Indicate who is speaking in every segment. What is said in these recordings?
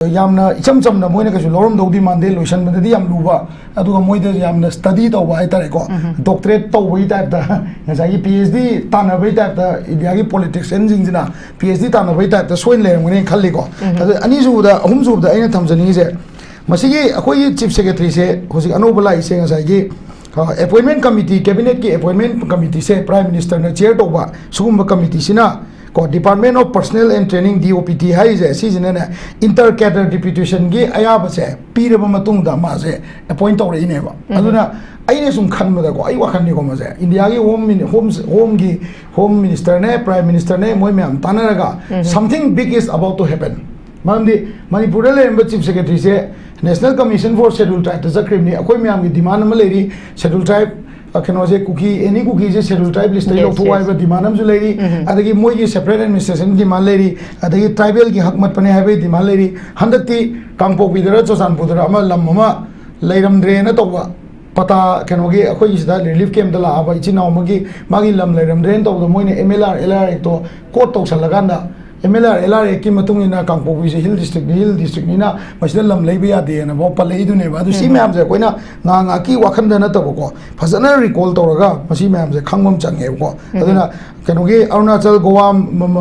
Speaker 1: Yamna icham na moina kasu lorum dodi mande lotion mande di yam luba aduga moida yamna study to ba itare ko doctorate to bai type da ngasai PhD tana bai type da India gi politics engine jina PhD tana bai type da soin le ngone khalli ko ani su da ahum su da aina thamjani je masigi akoi chief secretary se hosi Anouba lai se ngasai gi appointment committee cabinet ki appointment committee se prime minister na chair to ba sugum committee sina ko Department of Personnel and Training DOPT hai je si jine na inter cadre deputation gi ayaba se piraba matung da ma se appoint to re ne ba aduna aine sum khan ma da ko ai wa khan ni ko ma se India gi home minister ne prime minister ne moi me am tanaraga something big is about to happen mamdi manipur le chief secretary se National Commission for Scheduled Tribe ta zakrim ni akoi me am gi demand ma leri scheduled tribe cookie any cookie scheduled tribe list of two demand lady adagi moi separate administration demand lady adagi tribal ki hakmat pane have demand lady handati kangpo bidara chosan pudara ama lamma lairam drena to pata kanogi akoi sida relief camp dala aba ichina magi magi lam lairam drain to moine MLR LR to court to salaganda MLR LR ki matung ina kangpo bi hill district ni na masida lam leibi ade na bo palei du ne ba du si ma'am je koina nga ki wakhan da na to ko phajana recall to raga masi ma'am je khangmam change ko aduna kanogi Arunachal Goa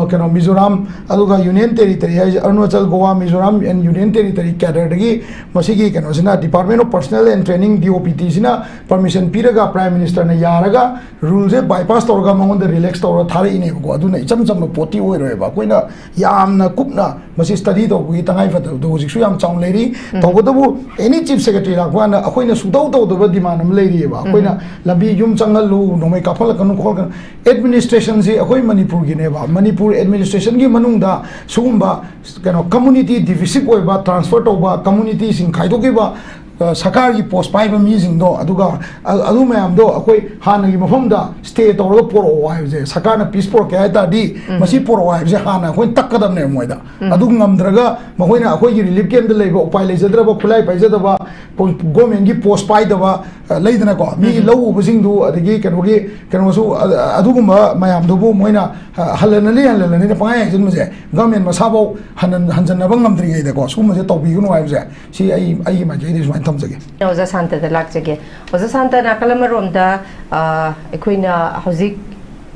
Speaker 1: kano Mizoram aduga Union Territory hai Arunachal Goa Mizoram and Union Territory cadre dagi masigi kano sina Department of Personnel and Training DOPT sina permission piraga Prime Minister na yaraga rules e bypass to raga mangon de relax to ra thari ne ko aduna icham cham poti oi roi ba koina yamna kupna masi study to gi tangai fa do ji su yam chang leri to go do any chief secretary la ko na akoina su do do demand am leri ba koina lambi yum changal lu no mai kapal kanu khol kan administration si akoi Manipur gi ne ba Manipur administration gi manung da sugumba kano community divisive oi ba transfer to ba community sing khai do gi ba sakar gi post pai ba mi jing do aduga adu mayam do akoi hana gi mafam da stay to ro poro wa je sakar na peace por ka ta di masi poro wa je hana khoi takkadam ne moida adu ngamdraga mahoina akoi gi relief camp da leiba upai leijadra ba khulai pai jada ba government gi post pai da ba leidana ko mi low bu jing du adigi kano su adugumba mayam do bu moina halanani na pangai jin je government masabo hanjan na bangam dri ge ko su ma je to bi gu no ai je si ai ma je ni so
Speaker 2: Oza Shanta da lakjage Oza Shanta Nahakpham rom da ekoina hozik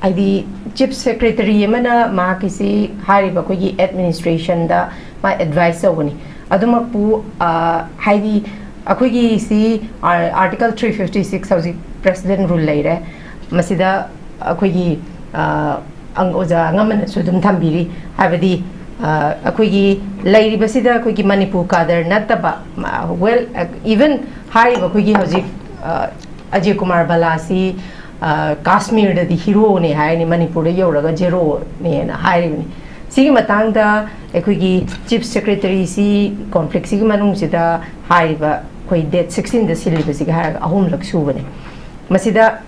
Speaker 2: ID chief secretary mana ma kisi hari ba ko gi administration da ma advisor woni aduma pu haidi akoi gi si article 356 hozik president rule leire masida akoi gi ang oza ngaman sudum thambiri habadi akoigi lairi basida akoigi Manipur kader nataba well even hari akoigi hoji Ajay Kumar Balasi Kashmir da di hero ne hai ni Manipur da yoraga zero ne na hari ni sigi matang da akoigi chief secretary si conflict sigi manung sida hari ba koi date 16 da silli basigi har ahum lak su bane masida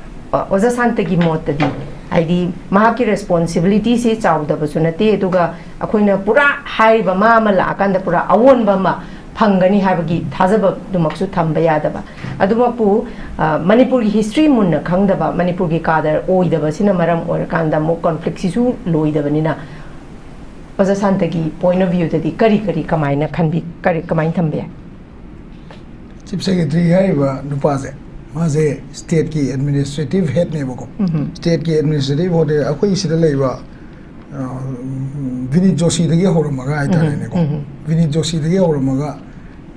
Speaker 2: Oza Shanta gi mot di ID mahaki responsibility se chawda basunate duga akoina pura haiba mama la kanda pura awon bama phangani habagi thajaba dumaksu thamba yadaba adumapu Manipur gi history mun khangdaba Manipur gi kadar oidaba sina maram or kanda mo conflict sisu loidaba nina Oza Shanta gi point of view tadi kari kamaina khanbi kari kamain thambe
Speaker 1: chief secretary haiba nupaze maze state ki administrative head ne boko state ki administrative hode akoi sida leiba Vinit Joshi dagi horamaga ai tane ne ko Vinit Joshi dagi horamaga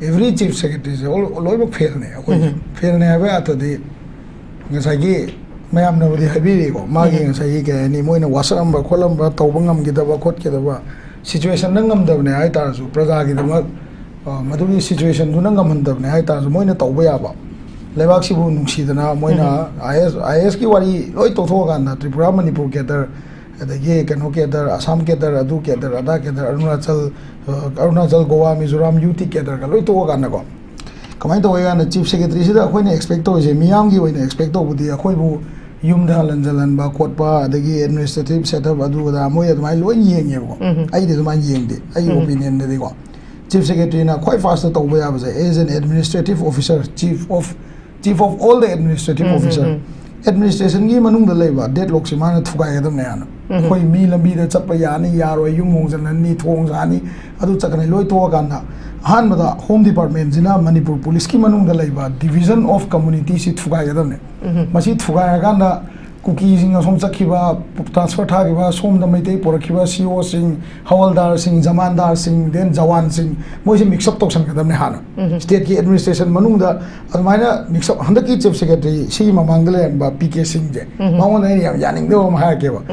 Speaker 1: every chief secretary se loiba fail ne akoi fail ne aba atadi ngasai gi mayam na budi habiri ko magi ngasai ge ni moina wasam ba kholam ba tawbangam gi da ba khot ke da ba situation nangam da ne ai tar su praja gi da ma maduri situation du nangam han da ne ai tar su moina tawba ya ba Lebak sibu nungsidana moina IS ki wari loi to thoga na Tripura Manipur kedar adagi kano kedar Assam kedar adu kedar ada kedar Arunachal Goa Mizoram UT kedar ka loi to ga na ko kamai to ga na chief secretary sida khoi ne expect to je miyam gi wai ne expect to budi khoi bu yum da lanjalan ba kot ba adagi administrative setup adu da moi admai loi yeng ye ko ai de ma yeng de ai opinion de ko chief secretary na khoi fast to ba ya ba as an administrative officer chief of all the administrative officer administration gi manung da leba deadlock si mana thugai gadam ne ana khoi mi lambi da chappa yani yaro yum mong jan ni thong jani adu chakane loi to gana han bada home department jina manipur police ki manung da leba division of community si thugai gadam ne masi thugai gana cookie sing som chakhiba transfer thagiba som da maitei porakhiba CO sing hawaldar sing zamandar sing then jawan sing moi se mix up toksan kadam ne hana state ki administration manung da admaina mix up handa ki chief secretary si mamangale ba PK sing je mawon ne yaning do ma ha ke ba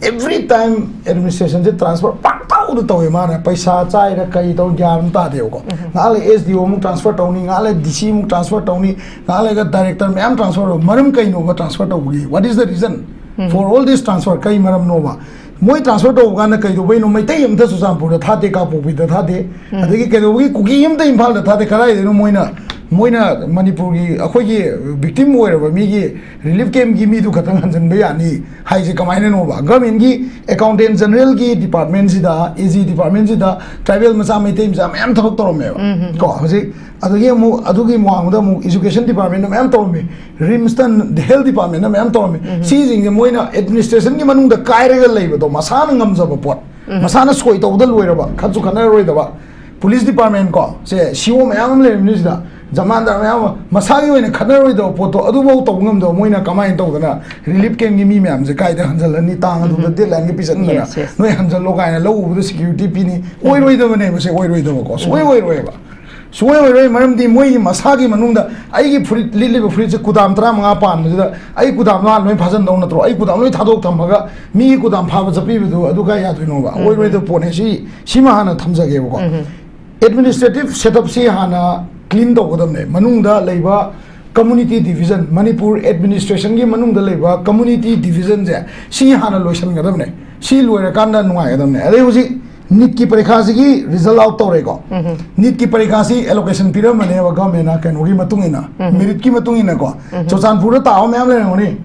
Speaker 1: every time administration je transfer pak tau do tawe mana paisa chai ra kai to gyam ta de ko ngale SDO mu transfer tawni ngale DC mu transfer tawni ngale ga director ma'am transfer maram kai no ba transfer tawgi what is the reason for all this transfer kai maram nova moi transfer to gana kai do bai no mai tai am da susampur da thate ka pu bi da thate adagi kai do wi kuki am da imphal da thate karai de no moina manipur gi akhoi gi victim oira ba mi gi relief camp gi mi du khatang hanjan ba yani hai je kamai no ba government gi accountant general gi department si da AG department si da tribal masa mai tai masa am thak to me ko hoji adugi mo ang da mu education department na am to me rimstan health department na am to me si jing ge moina administration gi manung da kai re lai ba to masa na ngam za ba pot masa na soi to da loira ba khatsu khana roi da ba police department ko se CO mayam le ni da jamandar mayam masagi oina khanaroi do poto adu bau to ngam do moina kamai to dana relief camp gi mi mayam je kai da hanjal ni tang adu da deadline gi pisan na noi hanjal lo kai na lo u security pi ni oi roi da ne ba se oi roi da ko soi roi ba soi roi maram di moi masagi manung da ai gi fruit li fruit se kudam tra manga pan da ai kudam na noi phajan do na tro ai kudam noi thadok thamaga mi kudam pha ba chapi du adu ga ya du no ba oi roi da pone si ma hana thamjage ba ko administrative setup si hana clean do godam ne manung da leiba community division manipur administration gi manung da leiba community division je si hana loisan gadam ne si loira kan da nuai gadam ne ade huji NEET की परीक्षा से की result out तो रहेगा NEET की परीक्षा से allocation period मने वह गवर्नमेंट ना कहने की मतुंगी ना merit की मतुंगी ना को चौसानपुर ताऊ में हम ले रहे हैं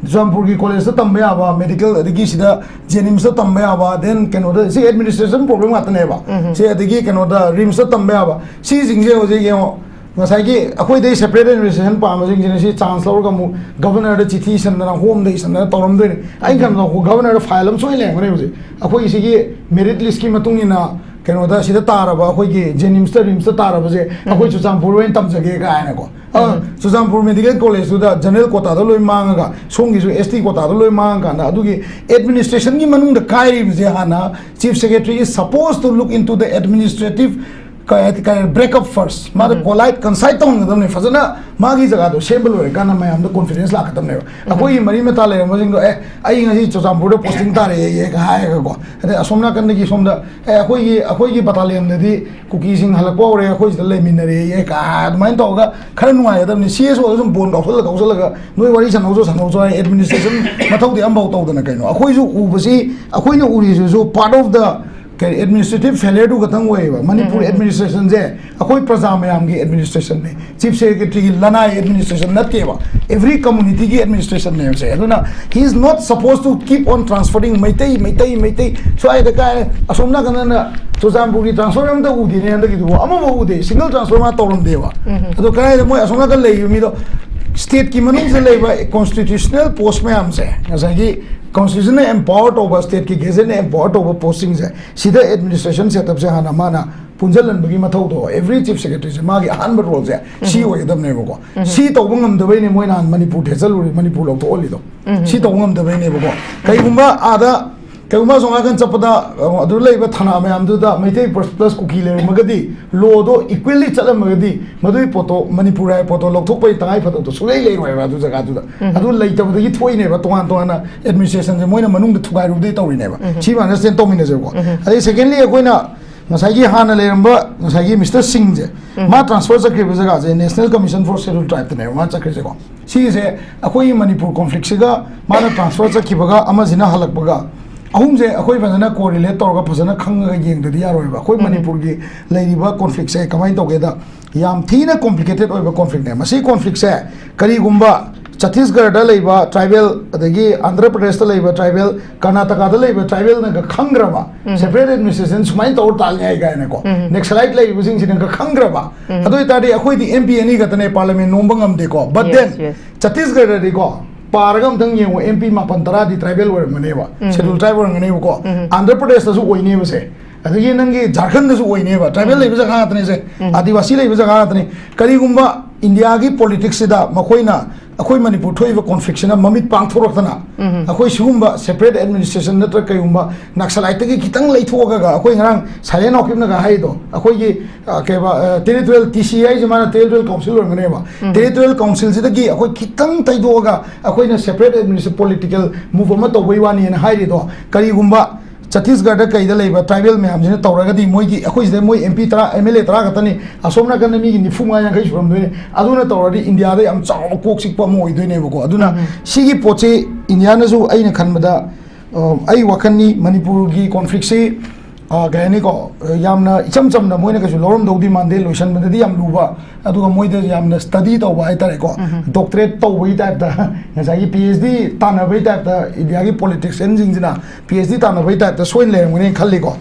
Speaker 1: चौसानपुर की कॉलेज से तंबे आवा medical अधिकी सीधा जेनिम्स से तंबे आवा then कहने वाला इसे administration problem आते नहीं बा से अधिकी कहने वाला रिम्स से तंबे आवा सी जिंगे हो जाएगी वो नसाइकी अकोई दे सेपरेट एडमिनिस्ट्रेशन पाम जिंगे ने चांसलर का मु गवर्नर द चिठी संदना होम दे संदना तोरम दे आई कम ना गवर्नर फाइल हम सोई ले मने मुझे अकोई इसी की मेरिट लिस्ट की मतुंगी ना कहने वाला सीधा तारबा अकोई की जेनिम्स रिम्स तारबा से अकोई चौसानपुर में तम जगह का है ना को चौसानपुर मेडिकल कॉलेज सुधा जनरल कोटा तो लोई मांगा सोंगी जो ST कोटा तो लोई मांगा ना अदुगी एडमिनिस्ट्रेशन की मनुंग द कायरी मुझे हाना chief secretary is suppose to look into the administrative breakup first मारे polite concise तो होंगे तुमने फजना मागी जगह तो शेबल होए काना मैं हम तो confidence ला खत्म नहीं हो अकोई मरी में ताले मुझे तो आई इंगजी चौसानपुर पोस्टिंग तारे ये कहाँ है को अरे असोमना करने की सोमदा अकोई की बताले हमने दी कुकी सिंह हलक पावरे अकोई चले मिनरे ये कहाँ माइन तो होगा खरे नुआ है तब CS वाले तुम बोन कौशल लगा नोई वाली सनौजो administration मतलब दी अंबाउ तो उधर न कहीं अकोई जो ऊबसी अकोई ने उरी जो part of the administrative failure to gatang way manipur administration je akoi praja mayam gi administration ne chief secretary gi lanai administration natte ba every community gi administration ne se aduna he is not supposed to keep on transferring maitai so ai da kai asomna kana chozambur gi transfer am da udi ne da gi du ama mo ude single transfer ma tolom de ba ado kai mo asomna kan lei mi do state ki manung se lei ba constitutional post में हमसे जैसा कि constitution ने empowered over state की gazette ने empowered over postings है सीधा administration setup से हाँ ना पुंजलन बगी मथौ तो every chief secretary से मागे हान बर रोल से सी हो एकदम नहीं बको सी तो बंगम दबाई ने मोई नान मणिपुर ठेचल उरी मणिपुर लोग तो ओली तो सी तो बंगम दबाई ने बको कई गुम्बा आधा कौमा सोंगाकन चपदा अदु लेबा थाना मैम दुदा मैथै प्लस कुकी ले मगदी लो दो इक्वली चलम मगदी मदुई पोतो मणिपुर आय पोतो लौथोपै तंगाई फतो तो सुलै ले रोय बा दु जगा दुदा अदु लैतबदगी थोइने बा तोन तोन एडमिनिस्ट्रेशन जे मोइना मनुंग थुगाइ रुदे तौरिने बा छि मा अंडरस्टैंड तौमिने जे को अदे सेकेंडली अकोइना नसागी हाना लेरंबा नसागी मिस्टर सिंह जे मा ट्रांसफर चक्रे जगा जे national commission for schedule tribe तने मा चक्रे जे को सी जे अकोइ मणिपुर कॉन्फ्लिक्ट सेगा माना ट्रांसफर चक्किबगा अमजिना हलकबगा अहुम से अखोई फजना कोरिलेट तौरगा फजना खंगा येंगदि यारोयबा अखोई मणिपुर की लेरिबा कॉन्फ्लिक्ट से कमाई तौगेदा याम थीना कॉम्प्लिकेटेड ओइबा कॉन्फ्लिक्ट ने मसी कॉन्फ्लिक्ट से करीगुंबा छत्तीसगढ़ दा लेबा ट्राइबल अदगी आंध्र प्रदेश दा लेबा ट्राइबल कर्नाटका दा लेबा ट्राइबल न खंग्रबा सेपरेट एडमिनिस्ट्रेशन सुमाइन तौर तालने गायने को नेक्स्ट स्लाइड लेबा सिंग सिन खंग्रबा अदोय तादि अखोई दी MP एनी गतने पार्लियामेंट नोंबंगम देखो बट देन छत्तीसगढ़ दी को पारगा अमतंग येंगो एमपी मापन तरा दी tribal वरंगनेबा schedule tribe वरंगनेबको Andhra Pradesh दसु ओइनेबसे अदगी नंगे झारखंड दसु ओइनेबा ट्राइबल लेबे जगह आतने से आदिवासी लेबे जगह आतने करीगुंबा इंडिया की पॉलिटिक्स सिदा मखोइना अखोई मणिपुर थोइबा कॉन्फ्लिक्शन ममित पांगथोरक्तना अखोई सिगुंबा सेपरेट एडमिनिस्ट्रेशन नत्र कयुंबा नक्सलाइट की खितंग लेथोगा अखोई ngरang साइलेंट ऑकिमना हाइदो अखोई की केबा टेरिटोरियल टीसीआई जमाना टेरिटोरियल काउंसिल वरंगनेबा टेरिटोरियल काउंसिल सिदगी अखोई खितंग तैदोगा अखोइना सेपरेट एडमिनिस्ट्रेशन पॉलिटिकल मूव अमा तौबई वानी न हाइरिदो करीगुंबा छत्तीसगढ़ कई ट्राइबल मैम तौरगदी मोई अखोई मोई एमपी तरा एमएलए तरा खतनी असोम नाकन मी निफुमा यांखई सुरमदोने तौरदी इंडिया दे चाव कोक सिक्पनेबको सिगी पोचे इंडिया खनबदा वखनी मणिपुर की कॉन्फ्लिक्ट से कहनीको इचम चमना मोइन कई लौरमदौदी मानदे लोसनबदी लूबा मोद स्टडी तब हाइतारेको डॉक्टरेट तौबई टाइप पीएचडी तानबई टाइप इंडिया की पॉलिटिशियन पीएचडी तानबई टाइप सोइन लेरमगने खल्लीको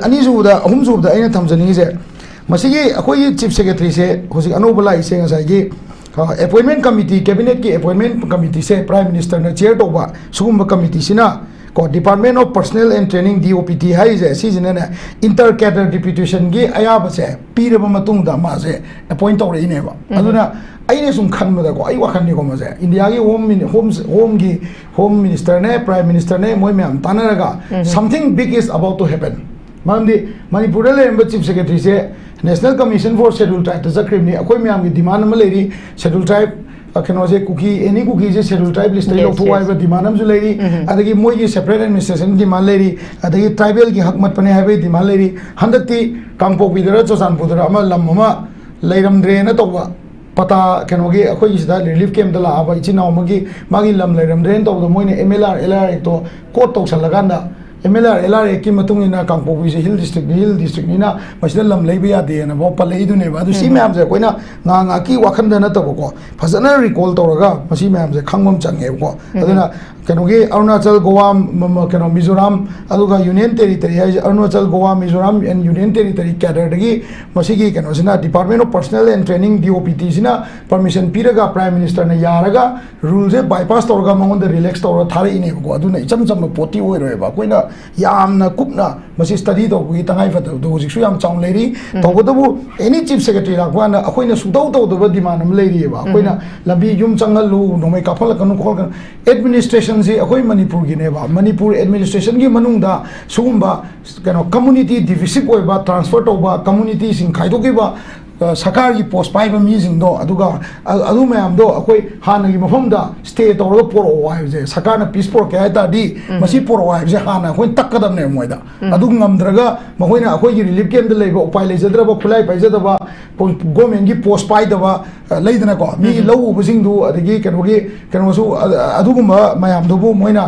Speaker 1: अनीसूबद अहुमसूबद अगर थमजनीसे अखोई चीफ सेक्रेटरी से हूँ अनौब लाइसे अपॉइंटमेंट कमिटी कैबिनेट की अपॉइंटमेंट कमिटी से प्राइम मिनिस्टर ने चेयर तौबा सुगुम्बा कमिटी सिना को department of personnel and training DoPT है इंटर कैडर डिप्यूटेशन की अयाब से पीरब मासे अपॉइंट तौरनेबा अने सूम खनबदको वखनी मजे इंडिया की होम मिनिस्टर ने प्राइम मिनिस्टर ने मोई मैम तानरगा something big is about to happen मरमदी मणिपुर लेरब चीफ सेक्रेटरी से national commission for schedule tribe चक्रीबनी अखोई मैम की डिमांड लेरी शेड्यूल ट्राइब कहोसे कुकी एनी कुकी से शेड्यूल ट्राइब लिस्ट लौथो डिमांड लेरी मोई सेपरेट एडमिनिस्ट्रेशन डिमांड लेरी ट्राइबल की हक मतपने है डिमांड लेरी हंदती कांगपोपीदर चुरचानपुर लम लेरमद्रेन तब पता कहोगी अखोई रिलीफ कैम्प लाब इचिनाव मागी लम लेरमद्रेन तब मोइन एमएलआर तो कोट तौसलगाना एमएलआर एलआर की कांगपोपी से हिल डिस्ट्रिक्टना लम लेब यादेना पल्लेब सी मैम से अखोना की वाखंड नतबको फजन रिकॉल तौर मैम से खंगम चंगेबको कहोगी अरुणाचल गोवा मिजोराम यूनियन टेरिटरी है Arunachal Goa Mizoram and union territory कैडरगी कहोना department of personnel and training DoPT permission पीरगा प्राइम मिनिस्टर ने यारगा रूल से बाईपास तौर मंगोंद रिलैक्स तौर थारेनेबको इचम चम पोटी अखोना यामना कुपना स्टडी तौबी तंगाइफदबदो हूँ याम चाउ लेरी तौबदबु एनी चीफ सेक्रेटरी लापना अखोना सुतौ तौदब डिमांड लेरीब अखोना लंबी यूम चंगलू नोमै काफलकनु खोलकनु एडमिनिस्ट्रेशन से अखोई मणिपुर की मणिपुर एडमिनिस्ट्रेशन की मनुंगदा सुगुम्बा कम्युनिटी डिविसिव होइबा ट्रांसफर तौबा कम्युनिटी सिंग खाइदोकिबा सरकार की पोस्ट पाइब मीजिंगदो मैमदो अखोई हाना की मफमदा स्टे तौर पोरो है सरकार ने पीस पोरके है मसी पोरो है हाना अखोई तक्कदबने मोइदा ngमद्रगा मखोइना अखोई रिलीफ कैम्प लेब उपाय लेजद्रब खुलाई पाइजदब गवर्नमेंट की पोस्ट पाइदब लेदनको मी लौबसिंगदु अदगी कनोगी कनोसु अदुगुम्बा मयामदुबु मोइना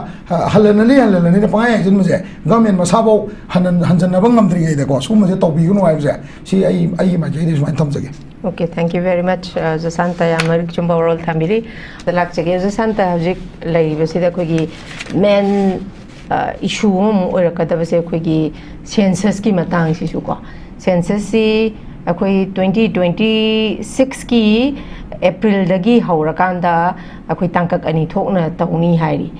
Speaker 1: हल्लनले पाय हाइजनमजे गवर्नमेंट मसाबो हंजनब ngमद्रिगैदको सुमजे तौबिगुनु हाइबजे सी आई माइजेदि सुमाइन थमजगे
Speaker 2: okay thank you very much जसंता यामरिक चुम्बा वरल थामिरी लाक्चगे जसंता हजिक लेबसिदा खोगी मेन इशू हम ओरकदबसे खोगी सेंसस की मतंग सिसुको सेंसस सी अखोई 2026 की अप्रैल दगी हौरकांदा अखोई तांकक अनि थोकना तौनी हाइरी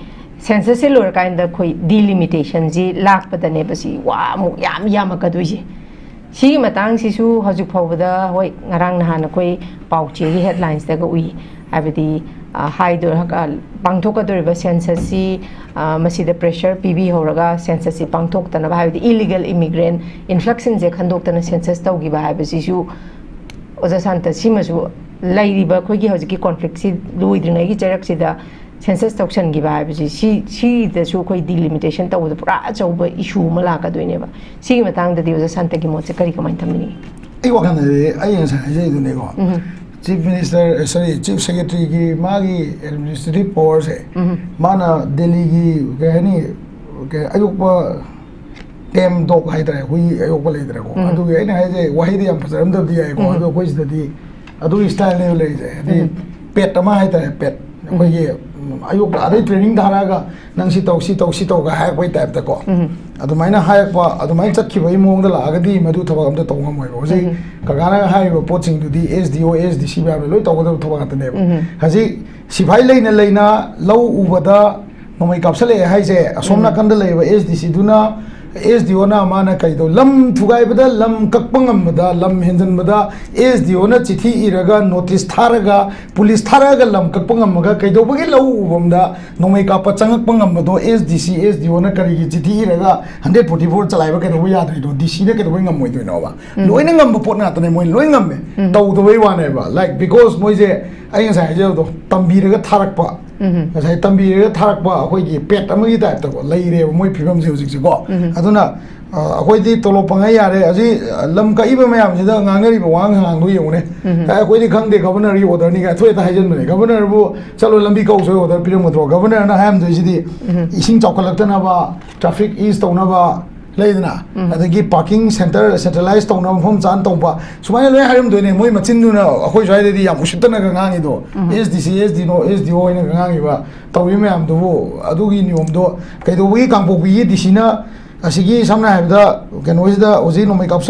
Speaker 2: सेंसस से लोरकांदा खोई डिलिमिटेशन जी लाखपदने बसी वा मु यामकदुइजे सी मतंग सिसु हजुक फौबदा होय ngarang nahan अखोई पाउचे की हेडलाइंस दगा उई हाबदी हाइदो पांथोकदोरिबा सेंसस सी मसीद प्रेशर पीबी होरगा सेंसस सी पांथोकतना हाबदी इलीगल इमिग्रेंट इन्फ्लक्शन जे खंदोकतना सेंसस तौगिबा हाबसिसु ओजासांता सिमसु लाइरिबा खोगी हजिकी कॉन्फ्लिक्ट सी लोइद्रिनागी चरकसिदा सेंसस तौसनगिबा हाबसि सी दसु खोई डिलिमिटेशन तौबद पुरा अचौबा इशू म लाकदोइनेबा सी मतंगददि ओजासांतागी मोचे करी कमाइन थमिनी
Speaker 1: आई वखनदे आई हाइजेदुनेको chief minister sorry chief secretary की मागी एडमिनिस्ट्रेटिव पावर से माना दिल्ली की कहनी के अयुक्पा टेम डॉग हाइतरे हुई अयुक्पा लेदरको अदुगे आइना हाइजे वाहिदि याम फजरमदबदि याइको अदु कोइसददि अदु स्टाइल ने लेजे दि पेट मा हाइतरे पेट कोई अयुक्पा अदै ट्रेनिंग धारागा नंग सी तौगा हाइ कोइ टाइप तको अदुमाइना हायकपा अदुमाइन चटखिबई मोंगदा लागदी मदु थबक अमदा तौंगमोय होजि कगाना हाइबो पोचिंग दुदी एसडीओ एसडीसी बा लोय तौगदा थबक गतने हजि सिफाई लेना लेना लौ उबदा नोमै कापसले हाइजे असोमना कंदा लेबा एसडीसी दुना एसडीओ ना माना कइदो लम थुगाइबदा लम ककपंगमदा लम हेंजनबदा एसडीओ ना चिठी इरगा नोटिस थारगा पुलिस थारगा लम ककपंगमगा कइदोबगे लौ उबमदा नोमै काप चंगकपंगमदो एसडीसी एसडीओ ना करिगी चिठी इरगा 144 चलाइबा कइदोबो याद्रिदो डीसी ना कइदोबो ngमोइदोइनोबा लोइना ngम पोट ना तने मोइ लोइ ngमे तौदोबै वानेबा लाइक बिकॉज मोइजे ai ngai jeo tambiraga tharakpa ngai tambiraga tharakpa akoi gi pet amagi type to leire moi phibam je hujik ko aduna akoi di tolo pangai yare aji lam ka iba mayam jida ngangari ba wang hang do yone akoi di khang de governor ri order ni ga thoi ta hajen mane governor bu chalo lambi kau so order piram mo governor na ham de jidi ising chaukalak na ba traffic ease to na ba लेदना अदगी parking centre centralise तौना मफम चान तौबा सुमाय लोय हारिम दोने मोय मचिन दुना अखोय स्वाइदि याम उसितना गांगी दो एसडीसी एसडीनो एसडीओ इन गांगी बा तौबि मयाम दुबो अदुगी नियम दो कैदोबगी कांपोबी दिसिना असिगी सामना हाबदा केनोइदा ओजि नोमै कापस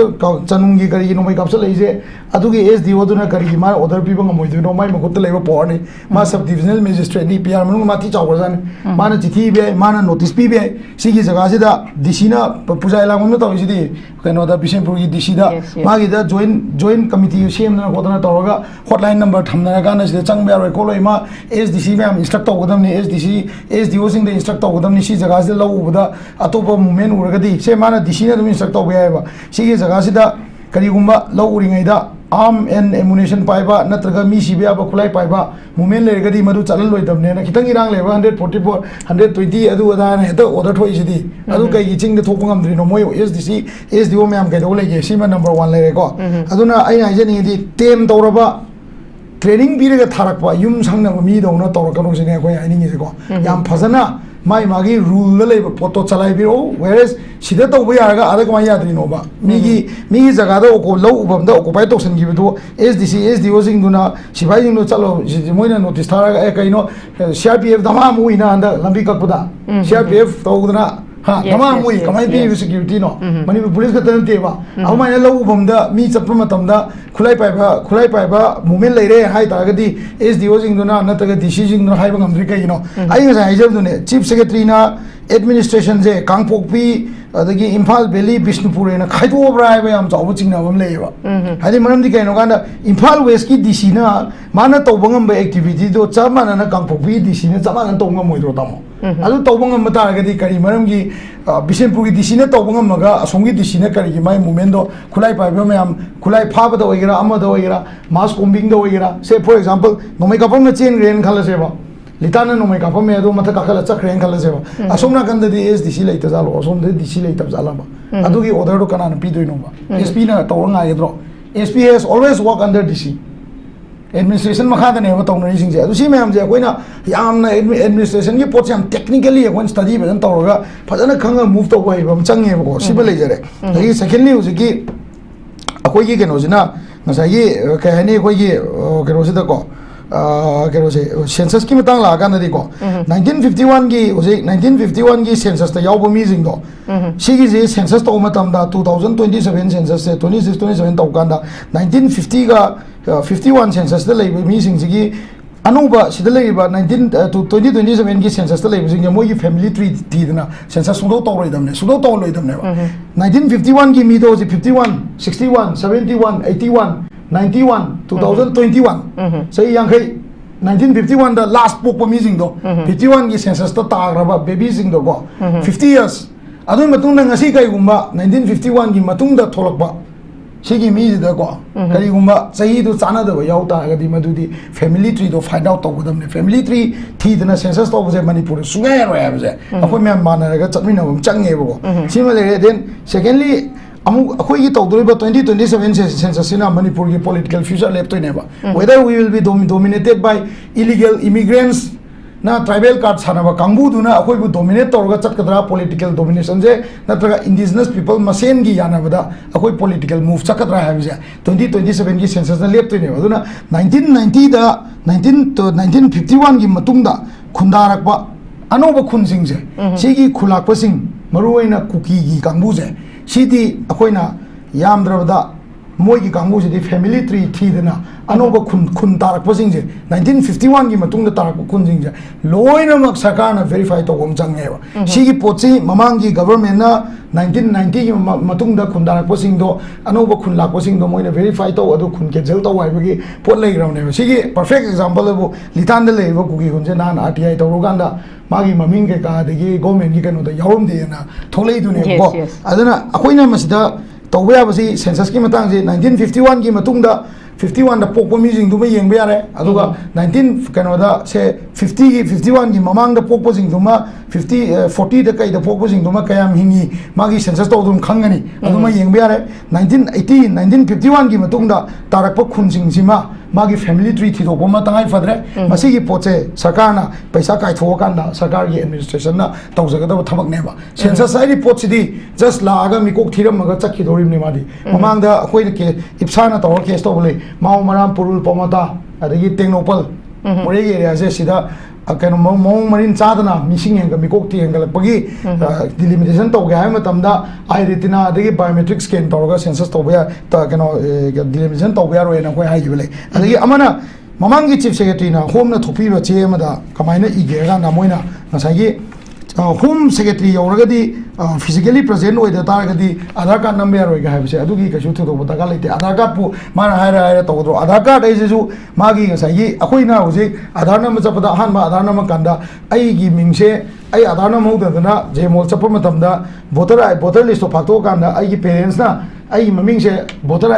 Speaker 1: चनुंगी करी नोमै कापस लेजे अदुगी एसडीओ दुना करी मा ऑर्डर पिबा ngमोइ दो माय मखुत लेबा पोरनी मा सब डिविजनल मजिस्ट्रेट नि पीआर मनु माथि चावरजान माना चिठी बे माना नोटिस पी बे सिगी जगह सिदा दिसिना पूजा इलाम न तौसिदी केनोदा बिशेनपुर की दिसिदा मागी दा जॉइन कमिटी सेमना कोदना तौरगा हॉटलाइन नंबर थमना गाना सिदा चंग बे कोलोइ मा एसडीसी मैम इंस्ट्रक्ट तौगदमनी एसडीसी एसडीओ सिंग दे इंस्ट्रक्ट तौगदमनी सी जगह सिदा लौबदा अतोप मूवमेंट उरगदी से माना दिसिना दम इंस्ट्रक्ट तौबे आइबा सिगी जगह सिदा करिगुम्बा लौ उरिङैदा आर्म एंड एमुनेशन पाइबा नत्रगा मी सिबिया बा खुलाई पाइबा मूवमेंट लेरगदी मदु चलन लोइदमने ना खितंग इरांग लेबा 144 120 अदु अदा ने हेत ऑर्डर थोइसिदी अदु कै गिचिंग दे थोप ngमद्रिनो मोय एसडीसी एसडीओ मैम कै दो लेगे सिमा नंबर 1 लेरे को अदुना आई हाइजेनी दी टेम तौरबा ट्रेनिंग बीरगा थारकपा युम संगना मी दौना तौरकनो सिने कोइ आइनिंग इसे को याम फजना माई मागी रूल लेब फोटो चलाई बिरो वेरेस सिदा तौबा यारगा आदा कमाय याद्रिनोबा मिगी जगह दो को लौ उबमदा ऑक्युपाई तोसन गिबदो एसडीसी एसडीओ सिंग दुना सिपाई सिंग चलो मोइना नोटिस थारगा ए कइनो सीआरपीएफ दमा मुइना अंदा लंबी कपदा सीआरपीएफ तौदना हाँ दमा मुइ कमाई पी सिक्योरिटी नो मणिपुर पुलिस का तन तेबा अमाइना लौ उबमदा मी चप्प मतमदा खुलाई पाइबा मूवमेंट लेरे हाई तागदी एसडीओ सिंग दुना नतगा डीसी सिंग दुना हाइबा ngमद्रि कइनो आई ngसा हाइजब दुने चीफ सेक्रेटरी ना एडमिनिस्ट्रेशन जे कांगपोकपी अदगी इम्फाल वैली बिष्णुपुर एना खाइदोब्रा हाइबा याम चाव चिंगनाबम लेबा हादि मरमदि कइनो गांदा इम्फाल वेस्ट की डीसी ना माना तौबंगम एक्टिविटी दो चामाना ना कांगपोकपी डीसी ना चामाना तौंगम मोइदो तामो अदु तौबंगम मतारगदी करी मरमगी बिशेनपुर की डीसी ना तौबंगमगा असोंगी डीसी ना करी माय मूवमेंट दो खुलाई पाइबा मयाम खुलाई फाबदा ओइगरा अमदा ओइगरा मास कोम्बिंग दो ओइगरा से फॉर एग्जांपल नोमै कापम ना चेन ग्रेन खालसेबा लिताना नोमै कापम मे दो मथा काखला चक्रेन खालसेबा असोमना कंददी एसडीसी लेता जालो असोम दे डीसी लेता जालाबा अदुगी ऑर्डर दो कनाना पिदोइनोबा एसपी ना तौरंगा आइद्रो SP has always work under DC administration मखादने तौनरी सिंजे अदु सी मैम जे कोइना यामना एडमिनिस्ट्रेशन की पोट याम टेक्निकली कोन स्टडी बजन तौरगा फजना खंगा मूव तो होय बम चंगे बको सिबे लेजरे अगी सेकेंडली हुजिकी अखोई की केनोजिना नसाई कहनी कोई की केनोजिदा को केनोसे सेंसस की मतंग लागा नदी को 1951 की उसे 1951 की सेंसस त याव बमी जिंग दो सिगी जे सेंसस तो मतम दा 2027 सेंसस से 26 27 तो कांदा 1950 का 51 सेंसस द लेब मी सिंग जिगी Anouba sida leiba 2027 की सेंसस त लेब जिंग मोई फैमिली ट्री तीदना सेंसस सुदो तो रोइदमने सुदो तो लोइदमने 1951 की मी दो 51 61 71 81 91 2021 सही यांखै 1951 द लास्ट पोक मी जिंग दो 51 की सेंसस त ताग्रबा बेबी जिंग दो को 50 इयर्स अदु मतुंग ngasi kaigumba 1951 की मतुंग द थोलकबा सिगी मीजिदा को करिगुम्बा सही दो चाना दो याउता गदी मदुदी फैमिली ट्री दो फाइंड आउट तौगदमने फैमिली ट्री थीदना सेंसस तौबजे मणिपुर सुगाय रोय हाबजे अखोय मैम मानरगा चटमिनबम चंगेबो सिमा लेरे देन सेकेंडली अमु अखोय की तौदरिबा 2027 सेंसस सिना मणिपुर की पॉलिटिकल फ्यूचर लेप्तोइनेबा whether we will be dominated by illegal immigrants ना ट्राइबल कार्ड सानबा कांगबुदुना अखोयबु डोमिनेट तौरगा चटकदरा पॉलिटिकल डोमिनेशन जे नत्रगा इंडिजिनस पीपल मसेन की यानाबदा अखोय पॉलिटिकल मूव चकदरा हाबजे 2027 की सेंसस ना लेप्तोइने अदुना 1990 दा 1951 की मतुंगदा खुंदारकबा अनोबा खुनसिंग जे सिगी खुलाकपसिंग मरुआइना कुकी की कांगबुजे सिदी अखोइना यामद्रबदा मोई कांगू से फैमिली ट्री थीदना अनोबा खुन तारकपसिंगजे 1951 की मतुंग तारक खुनजिंगजे लोइनमक सरकार वेरीफाई तौबम चंगेबा सिगी पोची ममांग की गवर्नमेंट ना 1990 की मतुंग खुन तारकपसिंगदो अनोबा खुन लाकपसिंगदो मोइना वेरीफाई तौ अदु खुन कैंसिल तौ हाइबगी पोट लेग्राउनेबा सिगी परफेक्ट एग्जांपल अबु लितान लेबा कुकी खुनजे नान आरटीआई तौरुगांदा मागी ममिंग के का देगी गवर्नमेंट की कनो द यावमदेना थोलेदुने बो अदना अखोइना मसिदा तौबे याबसी सेंसस की मतंग जे 1951 की मतुंगदा 51 दा पोको मिजिंग दुमा येंबे यारे अदुगा 19 कनोदा से 50 की 51 की ममांग दा पोको जिंग दुमा 50 40 दा कई दा पोको जिंग दुमा कयाम हिंगी मागी सेंसस तो दुम खंगनी अदुमा येंबे यारे 1980 1951 की मतुंगदा तारकप खुनजिंग सिमा मागी फैमिली ट्री थी तो तंगाई फद्रे मसी की पोचे सरकार ना पैसा कायथोकांदा सरकार की एडमिनिस्ट्रेशन ना तौजगदब थबकनेबा सेंसस साइड पोच सिदी जस्ट लागा मिकोक थीरमगा चखिदोरिमने मादी ममांगदा अखोइ के इप्साना तौर केस तौबले माउ मराम पुरुल पोमता अदगी टेक्नोपल मोरे एरिया से सीधा कनो मोंग मरिन चादना मिसिंग हेंग मिकोक ती हेंगलपगी डिलिमिटेशन तौगे हाय मतमदा आई रेटिना अदगी बायोमेट्रिक स्कैन तौरगा सेंसस तौबया त कनो डिलिमिटेशन तौबया रोयना कोइ हाय गिबले अदगी अमना ममांगी चीफ सेक्रेटरी ना होम ना थोपीबा चे अमदा कमाइना इगेगा ना मोइना नसागी होम सेक्रेटरी यौरगदी फिजिकली प्रेजेंट होइदा तारगदी आधार कार्ड नंबर यारोइगा हाइबसे अदुगी कछु थोदो दगा लेते आधार कार्ड पु माना हायरा तौदरो आधार कार्ड आइजेजु मागी ngसाई अखोइना होजे आधार नंबर चपदा हानबा आधार नंबर कांदा आइगी मिंगसे आई आधार नंबर होदना जेमोल चप मतमदा वोटर लिस्ट तो फाक्तो कांदा आइगी पेरेंट्स ना आई ममिंग से वोटर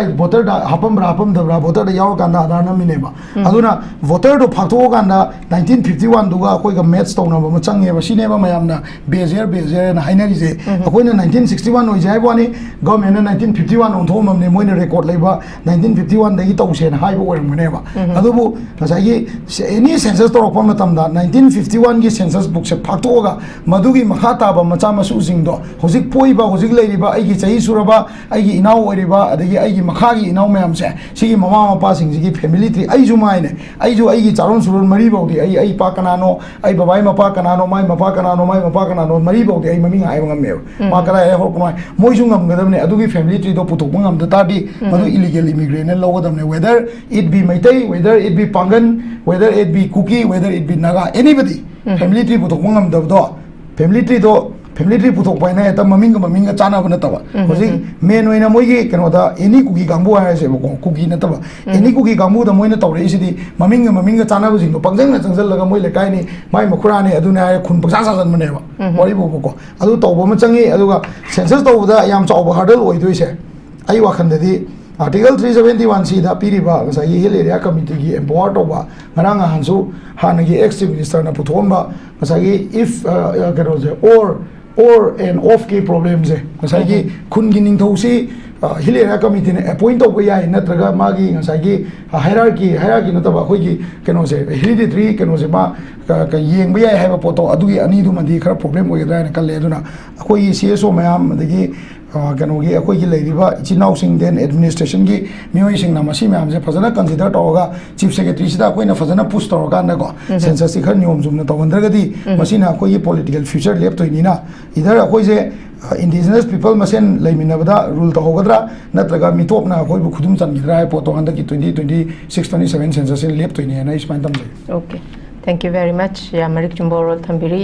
Speaker 1: हापम दबरा वोटर याव कांदा आधार नंबर अदुना वोटर दो फाक्तो कांदा 1951 दुगा कोई का मैच तौना बम चंगेबा सिनेबा मयामना बेजेर ना हाइनरिजे अखोइना 1961 होय जाय बानी गवर्नमेंट ना 1951 ओंथोममने मोइना रेकॉर्ड लेबा 1951 दगी तौसेन हाइबो ओरमनेबा अदुबु नसाई एनी सेंसस तौरपा मतमदा 1951 की सेंसस बुक से फाक्तोगा मधुगी मखा ताबा मचा मसु सिंगदो होजिक पोइबा होजिक लेरिबा आइगी चही सुरबा आइगी इनाव ओरिबा अदगी आइगी मखागी इनाव मयाम से सिगी ममा मपा सिंगी फैमिली ट्री आइजु माइने आइजु आइगी चारोन सुरुन मरी बौदी आई पा कनानो आई बबाई मपा कनानो माई मपा कनानो मरी बौदी आई ममिंग आइ ngam me ma kara ho ko moi ju ngam gadam ne adugi family tree do putok ngam da ta di madu illegal immigrant lo gadam ne whether it be maitai whether it be pangan whether it be kuki whether it be naga anybody family tree putok ngam da do family tree putok pai na ta maming ga chana bana ta ba hoji main oina moi gi keno da any kuki gambu ha se ko kuki na ta ba any kuki gambu da moi na tawre isi maming ga chana bu jing do pangjang na changjal laga moi le kai ni mai makhura ne aduna khun pangsa sa jan mane ba wari bo ko adu tawba ma changi adu ga census tawda yam chawba hurdle oi doi se ai wa khan di Article 371 C da piriba sa yi hill area committee gi empower to ba maranga hansu hanagi ex minister na puthomba sa gi if garoje or an off key problems sa gi khun gi ning thosi hill area committee ne appoint to ya natraga magi sa gi hierarchy na ta ba khoi gi keno se hereditary keno se ma ka yeng ba ya ha ba poto adu gi ani du mandi khara problem oi da na kal le aduna khoi CSO mayam dagi कनोगी अखोई लेरिबा इचिनाउ सिंग then administration की मियोई सिंग ना मसी ma'am से फजना consider तोगा chief secretary सिदा कोई ना फजना push तोगा ना को census खर नियम जुम ना तवंदरगदी मसी ना कोई पॉलिटिकल फ्यूचर लेप तोइनी ना इधर अखोई से इंडिजिनस पीपल मसेन लेमिनबदा रूल तो होगद्रा नत्रगा मिटोप ना कोई बु खुदुम चनगिद्रा है पोतो हंद की 2026 27 सेंसस लेप तोइनी ना इस मान तम
Speaker 2: okay thank you very much या मरिक चुंबोरो थंबिरी